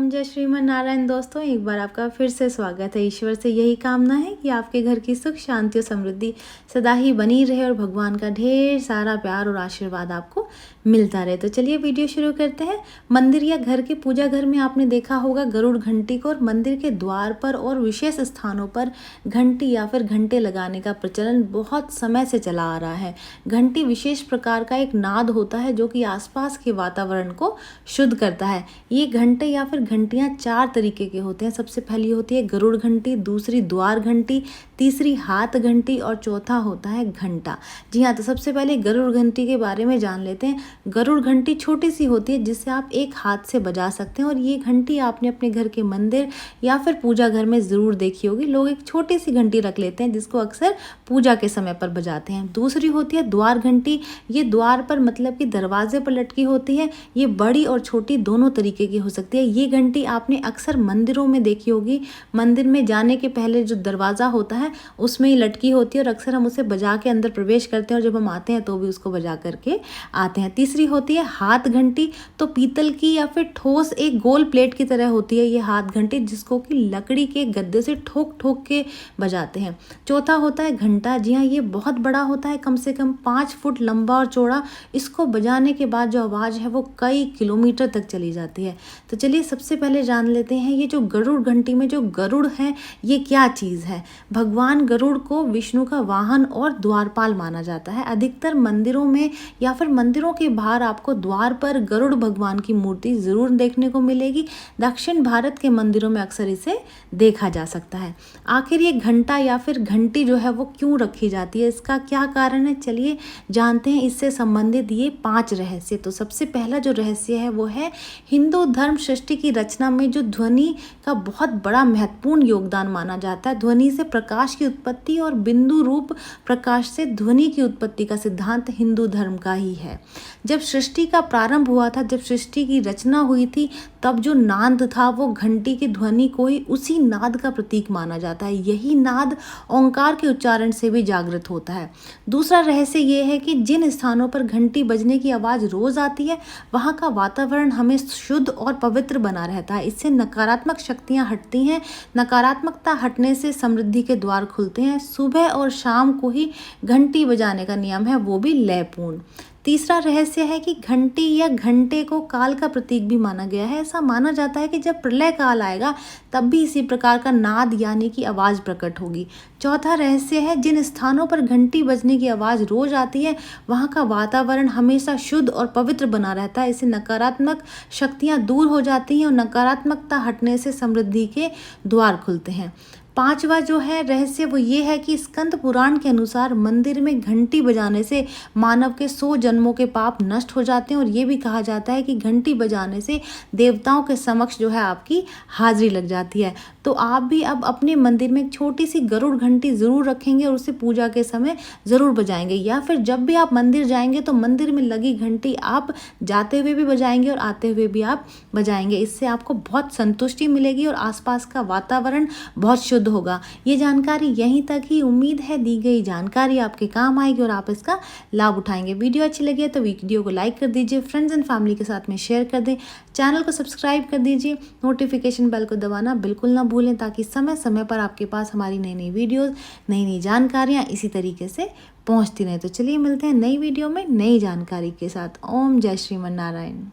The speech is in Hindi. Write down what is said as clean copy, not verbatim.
ओम जय श्रीमन नारायण। दोस्तों, एक बार आपका फिर से स्वागत है। ईश्वर से यही कामना है कि आपके घर की सुख शांति और समृद्धि सदा ही बनी रहे और भगवान का ढेर सारा प्यार और आशीर्वाद आपको मिलता रहे। तो चलिए वीडियो शुरू करते हैं। मंदिर या घर के पूजा घर में आपने देखा होगा गरुड़ घंटी को, और मंदिर के द्वार पर और विशेष स्थानों पर घंटी या फिर घंटे लगाने का प्रचलन बहुत समय से चला आ रहा है। घंटी विशेष प्रकार का एक नाद होता है जो कि आसपास के वातावरण को शुद्ध करता है। ये घंटे या फिर घंटियां 4 तरीके के होते हैं। सबसे पहली होती है गरुड़ घंटी, दूसरी द्वार घंटी, तीसरी हाथ घंटी और चौथा होता है घंटा। जी हाँ, तो सबसे पहले गरुड़ घंटी के बारे में जान लेते हैं। गरुड़ घंटी छोटी सी होती है जिससे आप एक हाथ से बजा सकते हैं, और ये घंटी आपने अपने घर के मंदिर या फिर पूजा घर में ज़रूर देखी होगी। लोग एक छोटी सी घंटी रख लेते हैं जिसको अक्सर पूजा के समय पर बजाते हैं। दूसरी होती है द्वार घंटी। ये द्वार पर मतलब कि दरवाजे पर लटकी होती है। ये बड़ी और छोटी दोनों तरीके की हो सकती है। ये घंटी आपने अक्सर मंदिरों में देखी होगी। मंदिर में जाने के पहले जो दरवाज़ा होता है उसमें ही लटकी होती है, और अक्सर हम उसे बजा के अंदर प्रवेश करते हैं, और जब हम आते हैं तो भी उसको बजा करके आते हैं। तीसरी होती है हाथ घंटी। तो पीतल की या फिर ठोस एक गोल प्लेट की तरह होती है ये हाथ घंटी, जिसको कि लकड़ी के गद्दे से ठोक ठोक के बजाते हैं। चौथा होता है घंटा। जी हाँ, ये बहुत बड़ा होता है, कम से कम 5 फुट लंबा और चौड़ा। इसको बजाने के बाद जो आवाज़ है वो कई किलोमीटर तक चली जाती है। तो चलिए सबसे पहले जान लेते हैं ये जो गरुड़ घंटी में जो गरुड़ है ये क्या चीज़ है। भगवान गरुड़ को विष्णु का वाहन और द्वारपाल माना जाता है। अधिकतर मंदिरों में या फिर मंदिरों के बाहर आपको द्वार पर गरुड़ भगवान की मूर्ति ज़रूर देखने को मिलेगी। दक्षिण भारत के मंदिरों में अक्सर इसे देखा जा सकता है। आखिर ये घंटा या फिर घंटी जो है वो क्यों रखी जाती है, इसका क्या कारण है, चलिए जानते हैं इससे संबंधित ये 5 रहस्य। तो सबसे पहला जो रहस्य है वो है हिंदू धर्म सृष्टि की रचना में जो ध्वनि का बहुत बड़ा महत्वपूर्ण योगदान माना जाता है। ध्वनि से प्रकाश की उत्पत्ति और बिंदु रूप प्रकाश से ध्वनि की उत्पत्ति का सिद्धांत हिंदू धर्म का ही है। जब सृष्टि का प्रारंभ हुआ था, जब सृष्टि की रचना हुई थी, तब जो नाद था वो घंटी की ध्वनि को ही उसी नाद का प्रतीक माना जाता है। यही नाद ओंकार के उच्चारण से भी जागृत होता है। दूसरा रहस्य ये है कि जिन स्थानों पर घंटी बजने की आवाज़ रोज आती है वहाँ का वातावरण हमें शुद्ध और पवित्र बना रहता है। इससे नकारात्मक शक्तियाँ हटती हैं। नकारात्मकता हटने से समृद्धि के द्वार खुलते हैं। सुबह और शाम को ही घंटी बजाने का नियम है, वो भी लयपूर्ण। तीसरा रहस्य है कि घंटी या घंटे को काल का प्रतीक भी माना गया है। ऐसा माना जाता है कि जब प्रलय काल आएगा तब भी इसी प्रकार का नाद यानी कि आवाज़ प्रकट होगी। चौथा रहस्य है जिन स्थानों पर घंटी बजने की आवाज़ रोज आती है वहाँ का वातावरण हमेशा शुद्ध और पवित्र बना रहता है। इससे नकारात्मक शक्तियाँ दूर हो जाती हैं और नकारात्मकता हटने से समृद्धि के द्वार खुलते हैं। 5वां जो है रहस्य वो ये है कि स्कंद पुराण के अनुसार मंदिर में घंटी बजाने से मानव के 100 जन्मों के पाप नष्ट हो जाते हैं, और ये भी कहा जाता है कि घंटी बजाने से देवताओं के समक्ष जो है आपकी हाजिरी लग जाती है। तो आप भी अब अपने मंदिर में एक छोटी सी गरुड़ घंटी ज़रूर रखेंगे और उसे पूजा के समय ज़रूर बजाएंगे, या फिर जब भी आप मंदिर जाएंगे तो मंदिर में लगी घंटी आप जाते हुए भी बजाएंगे और आते हुए भी आप बजाएंगे। इससे आपको बहुत संतुष्टि मिलेगी और आसपास का वातावरण बहुत शुद्ध होगा। ये जानकारी यहीं तक ही। उम्मीद है दी गई जानकारी आपके काम आएगी और आप इसका लाभ उठाएंगे। वीडियो अच्छी लगी तो वीडियो को लाइक कर दीजिए, फ्रेंड्स एंड फैमिली के साथ में शेयर कर दें, चैनल को सब्सक्राइब कर दीजिए, नोटिफिकेशन बेल को दबाना बिल्कुल ना भूलें ताकि समय समय पर आपके पास हमारी नई नई वीडियोस, नई नई जानकारियाँ इसी तरीके से पहुँचती रहें। तो चलिए मिलते हैं नई वीडियो में नई जानकारी के साथ। ओम जय श्रीमन नारायण।